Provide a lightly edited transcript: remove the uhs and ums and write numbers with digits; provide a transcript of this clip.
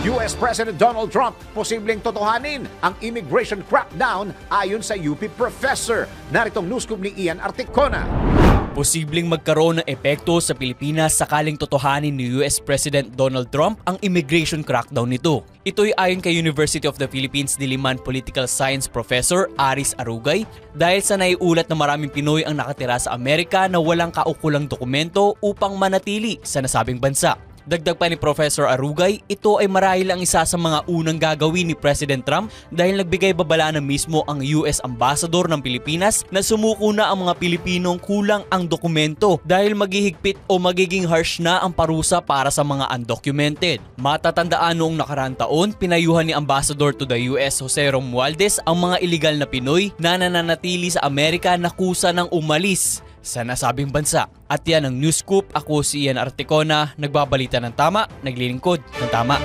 US President Donald Trump posibleng totohanin ang immigration crackdown ayon sa UP professor. Naritong newscoop ni Ian Articona. Posibleng magkaroon ng epekto sa Pilipinas sakaling totohanin ni US President Donald Trump ang immigration crackdown nito. Ito'y ayon kay University of the Philippines Diliman Political Science Professor Aris Arugay dahil sa naiulat na maraming Pinoy ang nakatira sa Amerika na walang kaukulang dokumento upang manatili sa nasabing bansa. Dagdag pa ni Professor Arugay, ito ay marahil ang isa sa mga unang gagawin ni President Trump dahil nagbigay babala na mismo ang US Ambassador ng Pilipinas na sumuko na ang mga Pilipinong kulang ang dokumento dahil maghihigpit o magiging harsh na ang parusa para sa mga undocumented. Matatandaan noong nakaraang taon, pinayuhan ni Ambassador to the US Jose Romualdez ang mga iligal na Pinoy na nananatili sa Amerika na kusa ng umalis sa nasabing bansa. At yan ang News Scoop. Ako si Ian Articona, nagbabalita ng tama, naglilingkod ng tama.